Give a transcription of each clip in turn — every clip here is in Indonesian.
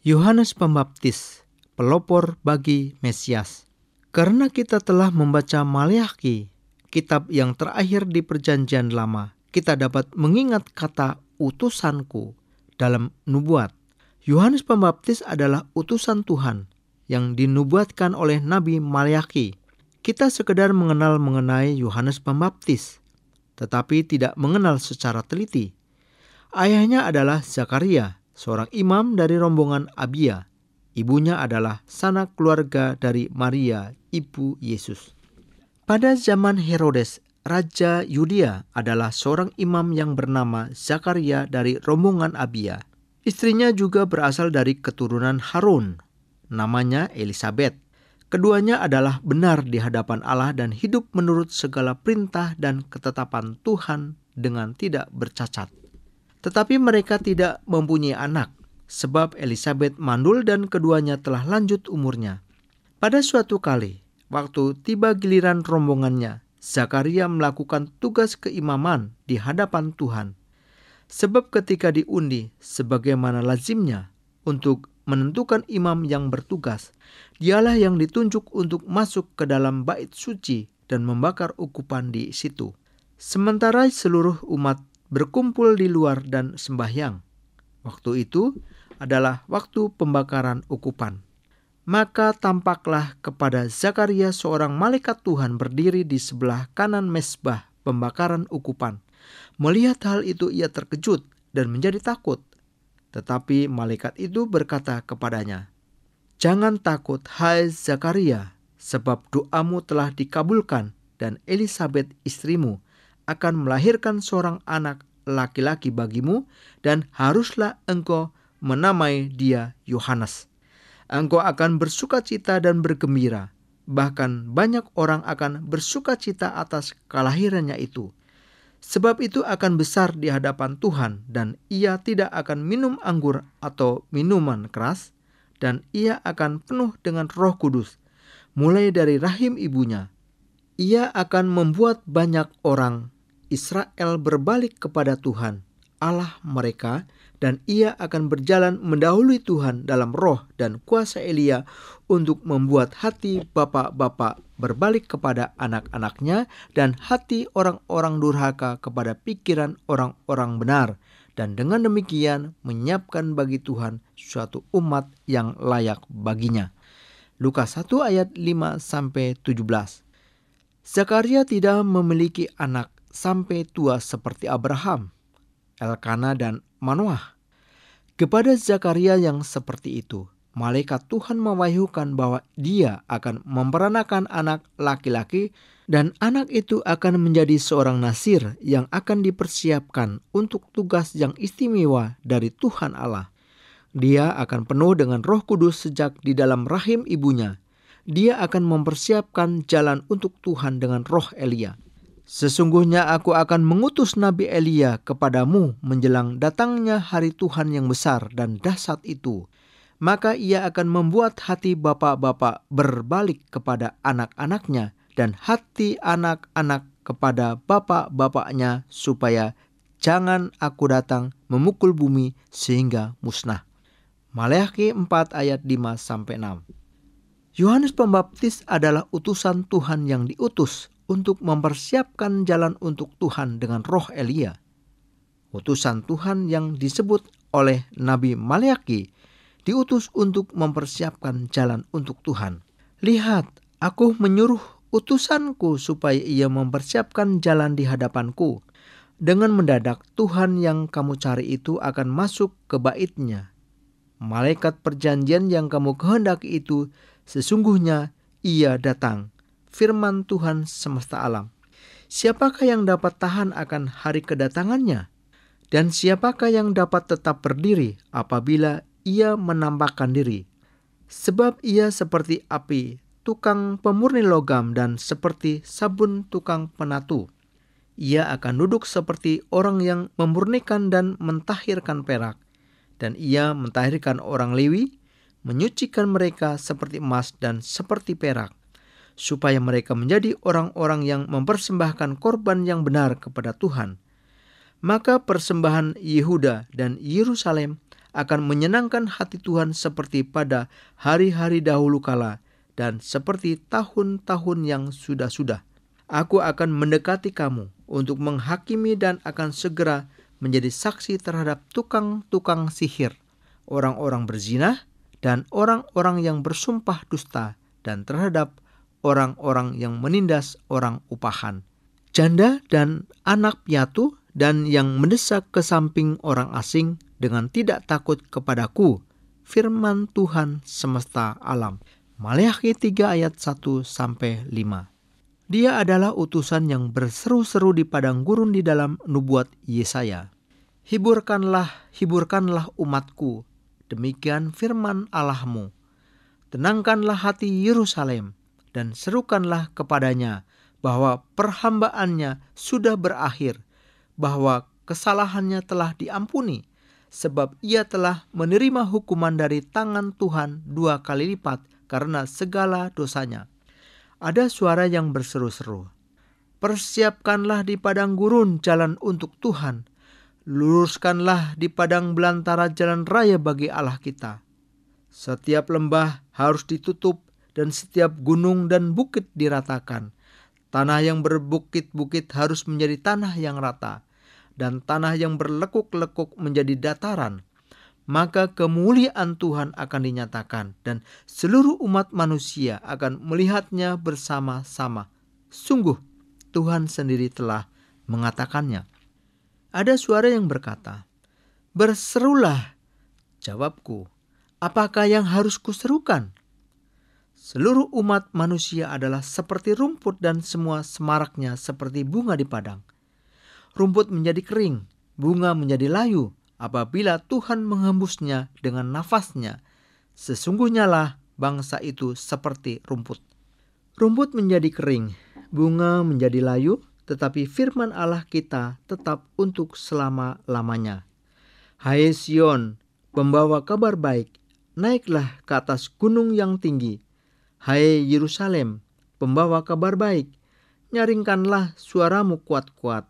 Yohanes Pembaptis, pelopor bagi Mesias. Karena kita telah membaca Maleakhi, kitab yang terakhir di Perjanjian Lama, kita dapat mengingat kata utusanku dalam nubuat. Yohanes Pembaptis adalah utusan Tuhan yang dinubuatkan oleh Nabi Maleakhi. Kita sekedar mengenal mengenai Yohanes Pembaptis, tetapi tidak mengenal secara teliti. Ayahnya adalah Zakaria, seorang imam dari rombongan Abia. Ibunya adalah sanak keluarga dari Maria, ibu Yesus. Pada zaman Herodes, Raja Yudea adalah seorang imam yang bernama Zakaria dari rombongan Abia. Istrinya juga berasal dari keturunan Harun, namanya Elisabet. Keduanya adalah benar di hadapan Allah dan hidup menurut segala perintah dan ketetapan Tuhan dengan tidak bercacat. Tetapi mereka tidak mempunyai anak, sebab Elisabet mandul dan keduanya telah lanjut umurnya. Pada suatu kali, waktu tiba giliran rombongannya, Zakaria melakukan tugas keimaman di hadapan Tuhan. Sebab ketika diundi, sebagaimana lazimnya untuk menentukan imam yang bertugas, dialah yang ditunjuk untuk masuk ke dalam bait suci dan membakar ukupan di situ. Sementara seluruh umat berkumpul di luar dan sembahyang. Waktu itu adalah waktu pembakaran ukupan. Maka tampaklah kepada Zakaria seorang malaikat Tuhan berdiri di sebelah kanan mezbah pembakaran ukupan. Melihat hal itu ia terkejut dan menjadi takut. Tetapi malaikat itu berkata kepadanya, "Jangan takut, hai Zakaria, sebab doamu telah dikabulkan dan Elisabet istrimu akan melahirkan seorang anak laki-laki bagimu dan haruslah engkau menamai dia Yohanes. Engkau akan bersukacita dan bergembira, bahkan banyak orang akan bersukacita atas kelahirannya itu. Sebab itu akan besar di hadapan Tuhan dan ia tidak akan minum anggur atau minuman keras dan ia akan penuh dengan Roh Kudus mulai dari rahim ibunya. Ia akan membuat banyak orang Israel berbalik kepada Tuhan, Allah mereka, dan ia akan berjalan mendahului Tuhan dalam roh dan kuasa Elia untuk membuat hati bapak-bapak berbalik kepada anak-anaknya dan hati orang-orang durhaka kepada pikiran orang-orang benar, dan dengan demikian menyiapkan bagi Tuhan suatu umat yang layak baginya." Lukas 1 ayat 5-17. Zakaria tidak memiliki anak sampai tua seperti Abraham, Elkana dan Manoah. Kepada Zakaria yang seperti itu, malaikat Tuhan mewahyukan bahwa dia akan memperanakan anak laki-laki dan anak itu akan menjadi seorang nasir yang akan dipersiapkan untuk tugas yang istimewa dari Tuhan Allah. Dia akan penuh dengan Roh Kudus sejak di dalam rahim ibunya. Dia akan mempersiapkan jalan untuk Tuhan dengan roh Elia. "Sesungguhnya aku akan mengutus Nabi Elia kepadamu menjelang datangnya hari Tuhan yang besar dan dahsyat itu. Maka ia akan membuat hati bapak-bapak berbalik kepada anak-anaknya dan hati anak-anak kepada bapak-bapaknya supaya jangan aku datang memukul bumi sehingga musnah." Maleakhi 4 ayat 5-6. Yohanes Pembaptis adalah utusan Tuhan yang diutus untuk mempersiapkan jalan untuk Tuhan dengan roh Elia. Utusan Tuhan yang disebut oleh Nabi Maleakhi diutus untuk mempersiapkan jalan untuk Tuhan. "Lihat, aku menyuruh utusanku supaya ia mempersiapkan jalan di hadapanku. Dengan mendadak Tuhan yang kamu cari itu akan masuk ke bait-Nya. Malaikat perjanjian yang kamu kehendaki itu sesungguhnya ia datang, firman Tuhan semesta alam. Siapakah yang dapat tahan akan hari kedatangannya? Dan siapakah yang dapat tetap berdiri apabila ia menampakkan diri? Sebab ia seperti api, tukang pemurni logam, dan seperti sabun tukang penatu. Ia akan duduk seperti orang yang memurnikan dan mentahirkan perak. Dan ia mentahirkan orang Lewi, menyucikan mereka seperti emas dan seperti perak, supaya mereka menjadi orang-orang yang mempersembahkan korban yang benar kepada Tuhan. Maka persembahan Yehuda dan Yerusalem akan menyenangkan hati Tuhan seperti pada hari-hari dahulu kala dan seperti tahun-tahun yang sudah-sudah. Aku akan mendekati kamu untuk menghakimi dan akan segera menjadi saksi terhadap tukang-tukang sihir, orang-orang berzina, dan orang-orang yang bersumpah dusta, dan terhadap orang-orang yang menindas orang upahan, janda dan anak piatu, dan yang mendesak ke samping orang asing dengan tidak takut kepadaku, firman Tuhan semesta alam. Maleakhi 3 ayat 1-5. Dia adalah utusan yang berseru-seru di padang gurun di dalam nubuat Yesaya. Hiburkanlah, hiburkanlah umatku, demikian firman Allahmu. Tenangkanlah hati Yerusalem, dan serukanlah kepadanya bahwa perhambaannya sudah berakhir, bahwa kesalahannya telah diampuni, sebab ia telah menerima hukuman dari tangan Tuhan 2 kali lipat karena segala dosanya. Ada suara yang berseru-seru, persiapkanlah di padang gurun jalan untuk Tuhan, luruskanlah di padang belantara jalan raya bagi Allah kita. Setiap lembah harus ditutup dan setiap gunung dan bukit diratakan. Tanah yang berbukit-bukit harus menjadi tanah yang rata, dan tanah yang berlekuk-lekuk menjadi dataran. Maka kemuliaan Tuhan akan dinyatakan, dan seluruh umat manusia akan melihatnya bersama-sama. Sungguh, Tuhan sendiri telah mengatakannya. Ada suara yang berkata, berserulah. Jawabku, apakah yang harus kuserukan? Seluruh umat manusia adalah seperti rumput dan semua semaraknya seperti bunga di padang. Rumput menjadi kering, bunga menjadi layu apabila Tuhan menghembusnya dengan nafasnya. Sesungguhnya lah bangsa itu seperti rumput. Rumput menjadi kering, bunga menjadi layu, tetapi firman Allah kita tetap untuk selama-lamanya. Hai Sion, pembawa kabar baik, naiklah ke atas gunung yang tinggi. Hai Yerusalem, pembawa kabar baik, nyaringkanlah suaramu kuat-kuat.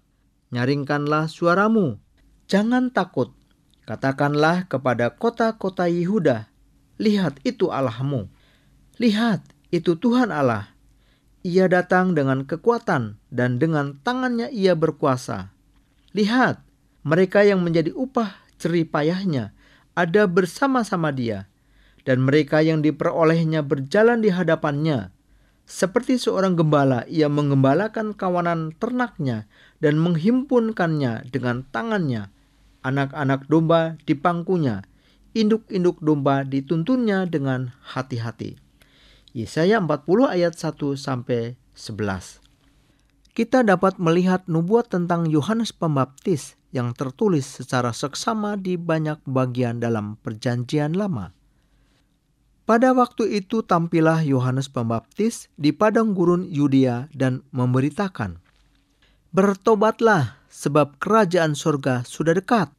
Nyaringkanlah suaramu, jangan takut. Katakanlah kepada kota-kota Yehuda, lihat itu Allahmu. Lihat, itu Tuhan Allah. Ia datang dengan kekuatan dan dengan tangannya ia berkuasa. Lihat, mereka yang menjadi upah jerih payahnya ada bersama-sama dia. Dan mereka yang diperolehnya berjalan di hadapannya. Seperti seorang gembala, ia menggembalakan kawanan ternaknya dan menghimpunkannya dengan tangannya. Anak-anak domba di pangkunya, induk-induk domba dituntunnya dengan hati-hati. Yesaya 40 ayat 1-11. Kita dapat melihat nubuat tentang Yohanes Pembaptis yang tertulis secara seksama di banyak bagian dalam Perjanjian Lama. Pada waktu itu tampillah Yohanes Pembaptis di padang gurun Yudea dan memberitakan, bertobatlah sebab kerajaan surga sudah dekat.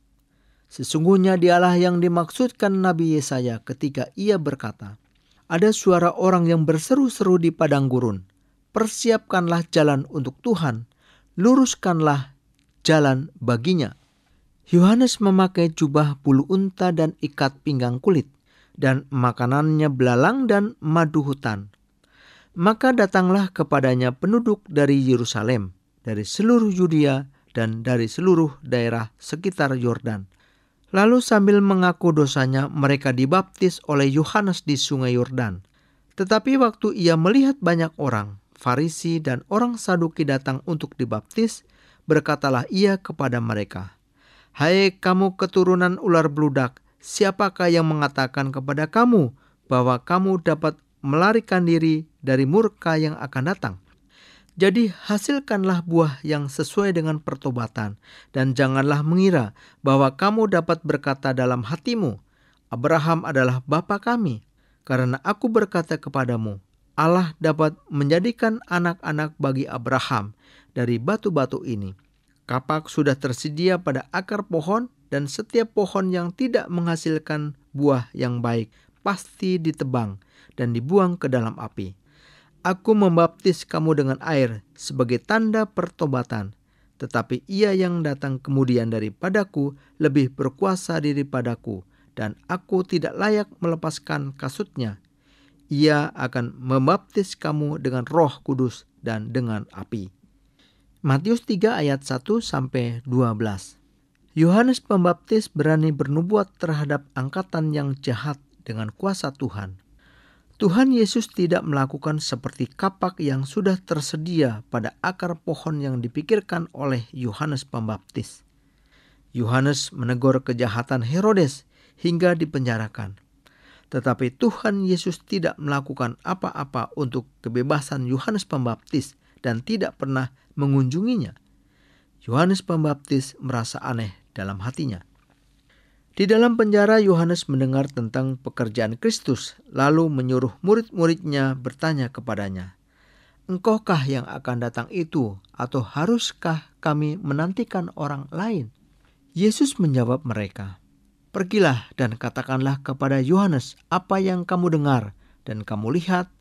Sesungguhnya dialah yang dimaksudkan Nabi Yesaya ketika ia berkata, ada suara orang yang berseru-seru di padang gurun, persiapkanlah jalan untuk Tuhan, luruskanlah jalan baginya. Yohanes memakai jubah bulu unta dan ikat pinggang kulit, dan makanannya belalang dan madu hutan. Maka datanglah kepadanya penduduk dari Yerusalem, dari seluruh Yudea dan dari seluruh daerah sekitar Yordan. Lalu sambil mengaku dosanya, mereka dibaptis oleh Yohanes di sungai Yordan. Tetapi waktu ia melihat banyak orang, Farisi dan orang Saduki datang untuk dibaptis, berkatalah ia kepada mereka, hai kamu keturunan ular beludak, siapakah yang mengatakan kepada kamu bahwa kamu dapat melarikan diri dari murka yang akan datang? Jadi hasilkanlah buah yang sesuai dengan pertobatan, dan janganlah mengira bahwa kamu dapat berkata dalam hatimu, Abraham adalah bapa kami. Karena aku berkata kepadamu, Allah dapat menjadikan anak-anak bagi Abraham dari batu-batu ini. Kapak sudah tersedia pada akar pohon, dan setiap pohon yang tidak menghasilkan buah yang baik pasti ditebang dan dibuang ke dalam api. Aku membaptis kamu dengan air sebagai tanda pertobatan, tetapi ia yang datang kemudian daripadaku lebih berkuasa daripadaku, dan aku tidak layak melepaskan kasutnya. Ia akan membaptis kamu dengan Roh Kudus dan dengan api. Matius 3 ayat 1-12. Yohanes Pembaptis berani bernubuat terhadap angkatan yang jahat dengan kuasa Tuhan. Tuhan Yesus tidak melakukan seperti kapak yang sudah tersedia pada akar pohon yang dipikirkan oleh Yohanes Pembaptis. Yohanes menegur kejahatan Herodes hingga dipenjarakan. Tetapi Tuhan Yesus tidak melakukan apa-apa untuk kebebasan Yohanes Pembaptis dan tidak pernah mengunjunginya. Yohanes Pembaptis merasa aneh dalam hatinya. Di dalam penjara, Yohanes mendengar tentang pekerjaan Kristus, lalu menyuruh murid-muridnya bertanya kepadanya, "Engkaukah yang akan datang itu, atau haruskah kami menantikan orang lain?" Yesus menjawab mereka, "Pergilah dan katakanlah kepada Yohanes apa yang kamu dengar dan kamu lihat,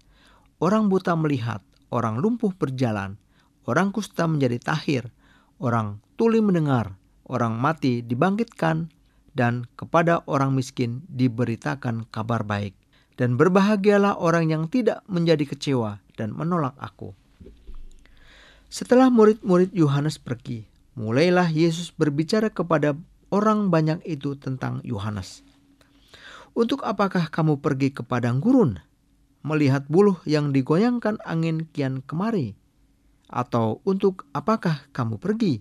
orang buta melihat, orang lumpuh berjalan, orang kusta menjadi tahir, orang tuli mendengar, orang mati dibangkitkan, dan kepada orang miskin diberitakan kabar baik. Dan berbahagialah orang yang tidak menjadi kecewa dan menolak aku." Setelah murid-murid Yohanes pergi, mulailah Yesus berbicara kepada orang banyak itu tentang Yohanes. "Untuk apakah kamu pergi ke padang gurun, melihat buluh yang digoyangkan angin kian kemari? Atau untuk apakah kamu pergi,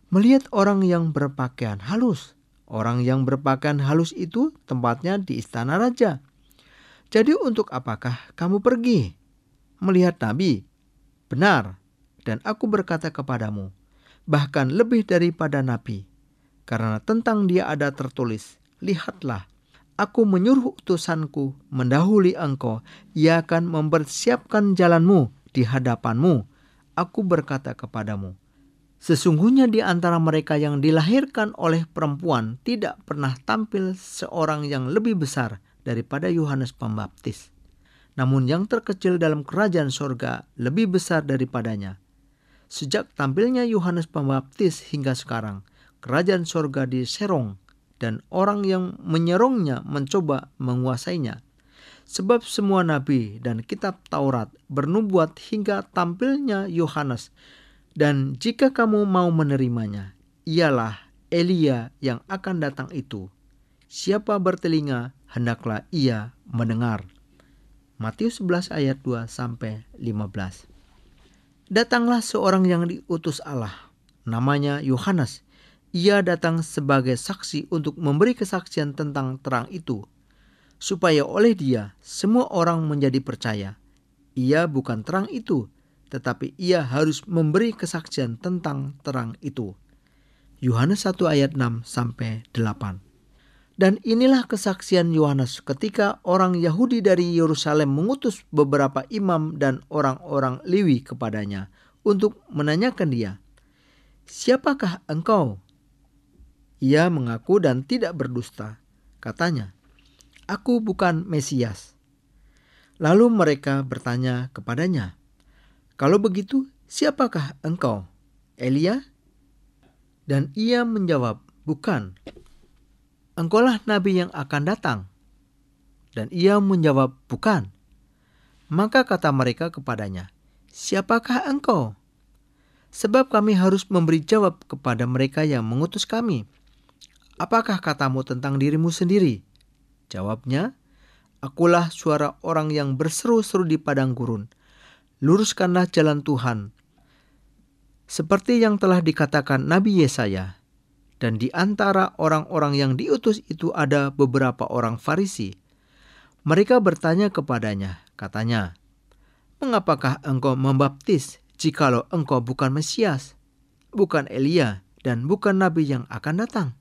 melihat orang yang berpakaian halus? Orang yang berpakaian halus itu tempatnya di istana raja. Jadi untuk apakah kamu pergi, melihat nabi? Benar, dan aku berkata kepadamu, bahkan lebih daripada nabi. Karena tentang dia ada tertulis, lihatlah, aku menyuruh utusanku mendahului engkau, ia akan mempersiapkan jalanmu di hadapanmu. Aku berkata kepadamu, sesungguhnya di antara mereka yang dilahirkan oleh perempuan tidak pernah tampil seorang yang lebih besar daripada Yohanes Pembaptis. Namun yang terkecil dalam kerajaan sorga lebih besar daripadanya. Sejak tampilnya Yohanes Pembaptis hingga sekarang, kerajaan sorga diserong dan orang yang menyerongnya mencoba menguasainya. Sebab semua nabi dan kitab Taurat bernubuat hingga tampilnya Yohanes. Dan jika kamu mau menerimanya, ialah Elia yang akan datang itu. Siapa bertelinga, hendaklah ia mendengar. Matius 11 ayat 2-15. Datanglah seorang yang diutus Allah, namanya Yohanes. Ia datang sebagai saksi untuk memberi kesaksian tentang terang itu, supaya oleh dia semua orang menjadi percaya. Ia bukan terang itu, tetapi ia harus memberi kesaksian tentang terang itu. Yohanes 1 ayat 6-8. Dan inilah kesaksian Yohanes ketika orang Yahudi dari Yerusalem mengutus beberapa imam dan orang-orang Lewi kepadanya untuk menanyakan dia, "Siapakah engkau?" Ia mengaku dan tidak berdusta. Katanya, "Aku bukan Mesias." Lalu mereka bertanya kepadanya, "Kalau begitu, siapakah engkau? Elia?" Dan ia menjawab, "Bukan." "Engkaulah nabi yang akan datang?" Dan ia menjawab, "Bukan." Maka kata mereka kepadanya, "Siapakah engkau? Sebab kami harus memberi jawab kepada mereka yang mengutus kami. Apakah katamu tentang dirimu sendiri?" Jawabnya, "Akulah suara orang yang berseru-seru di padang gurun. Luruskanlah jalan Tuhan. Seperti yang telah dikatakan Nabi Yesaya." Dan di antara orang-orang yang diutus itu ada beberapa orang Farisi. Mereka bertanya kepadanya, katanya, "Mengapakah engkau membaptis jikalau engkau bukan Mesias, bukan Elia, dan bukan Nabi yang akan datang?"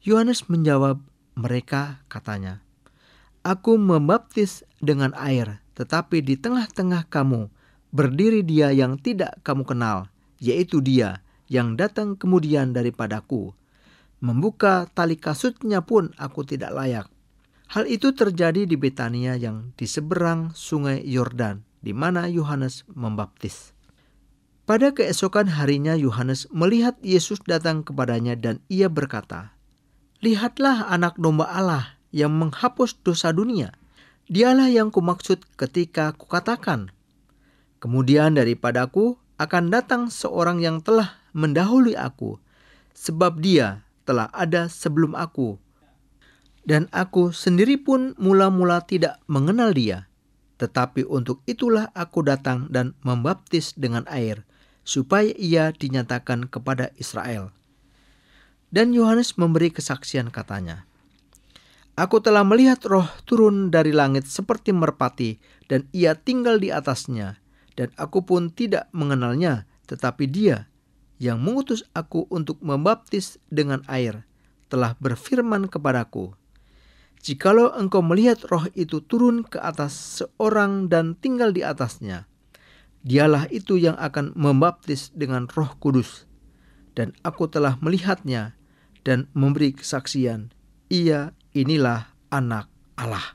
Yohanes menjawab mereka, katanya, "Aku membaptis dengan air, tetapi di tengah-tengah kamu berdiri dia yang tidak kamu kenal, yaitu dia yang datang kemudian daripadaku. Membuka tali kasutnya pun aku tidak layak." Hal itu terjadi di Betania yang di seberang sungai Yordan, di mana Yohanes membaptis. Pada keesokan harinya Yohanes melihat Yesus datang kepadanya dan ia berkata, Lihatlah anak domba Allah yang menghapus dosa dunia. Dialah yang kumaksud ketika kukatakan, kemudian daripadaku akan datang seorang yang telah mendahului aku, sebab dia telah ada sebelum aku. Dan aku sendiri pun mula-mula tidak mengenal dia. Tetapi untuk itulah aku datang dan membaptis dengan air, supaya ia dinyatakan kepada Israel. Dan Yohanes memberi kesaksian katanya, aku telah melihat roh turun dari langit seperti merpati, dan ia tinggal di atasnya. Dan aku pun tidak mengenalnya, tetapi dia yang mengutus aku untuk membaptis dengan air, telah berfirman kepadaku, jikalau engkau melihat roh itu turun ke atas seorang dan tinggal di atasnya, dialah itu yang akan membaptis dengan Roh Kudus. Dan aku telah melihatnya dan memberi kesaksian, ia inilah anak Allah.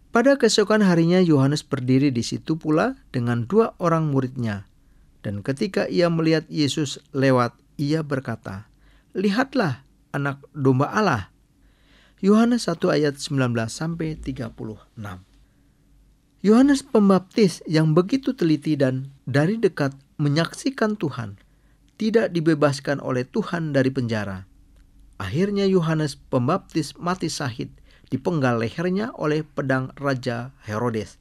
Pada keesokan harinya Yohanes berdiri di situ pula dengan 2 orang muridnya. Dan ketika ia melihat Yesus lewat, ia berkata, lihatlah anak domba Allah. Yohanes 1 ayat 19-36. Yohanes Pembaptis yang begitu teliti dan dari dekat menyaksikan Tuhan, tidak dibebaskan oleh Tuhan dari penjara. Akhirnya Yohanes Pembaptis mati syahid, dipenggal lehernya oleh pedang Raja Herodes.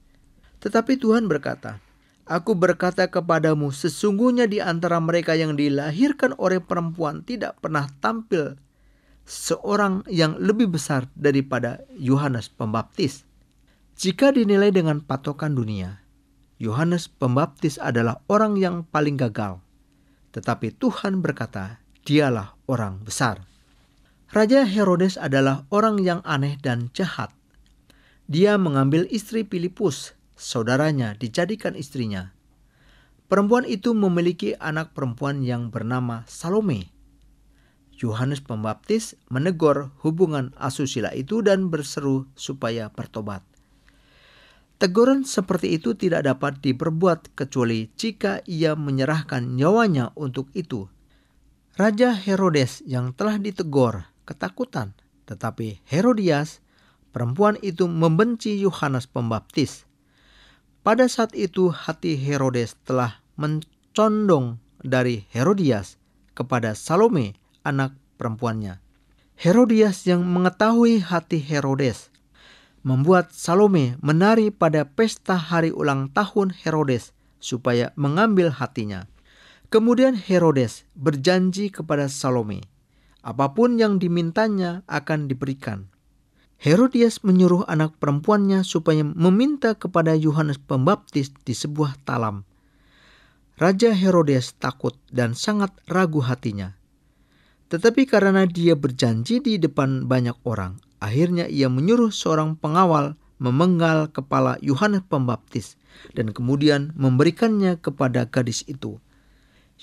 Tetapi Tuhan berkata, aku berkata kepadamu, sesungguhnya di antara mereka yang dilahirkan oleh perempuan tidak pernah tampil seorang yang lebih besar daripada Yohanes Pembaptis. Jika dinilai dengan patokan dunia, Yohanes Pembaptis adalah orang yang paling gagal. Tetapi Tuhan berkata, dialah orang besar. Raja Herodes adalah orang yang aneh dan jahat. Dia mengambil istri Filipus, saudaranya, dijadikan istrinya. Perempuan itu memiliki anak perempuan yang bernama Salome. Yohanes Pembaptis menegur hubungan asusila itu dan berseru supaya bertobat. Teguran seperti itu tidak dapat diperbuat kecuali jika ia menyerahkan nyawanya untuk itu. Raja Herodes yang telah ditegur ketakutan, tetapi Herodias, perempuan itu membenci Yohanes Pembaptis. Pada saat itu hati Herodes telah mencondong dari Herodias kepada Salome, anak perempuannya. Herodias yang mengetahui hati Herodes membuat Salome menari pada pesta hari ulang tahun Herodes supaya mengambil hatinya. Kemudian Herodes berjanji kepada Salome, apapun yang dimintanya akan diberikan. Herodias menyuruh anak perempuannya supaya meminta kepada Yohanes Pembaptis di sebuah talam. Raja Herodes takut dan sangat ragu hatinya. Tetapi karena dia berjanji di depan banyak orang, akhirnya ia menyuruh seorang pengawal memenggal kepala Yohanes Pembaptis dan kemudian memberikannya kepada gadis itu.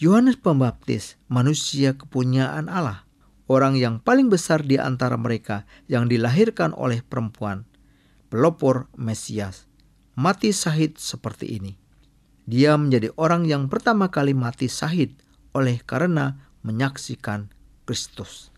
Yohanes Pembaptis, manusia kepunyaan Allah, orang yang paling besar di antara mereka yang dilahirkan oleh perempuan, pelopor Mesias, mati syahid seperti ini. Dia menjadi orang yang pertama kali mati syahid oleh karena menyaksikan Kristus.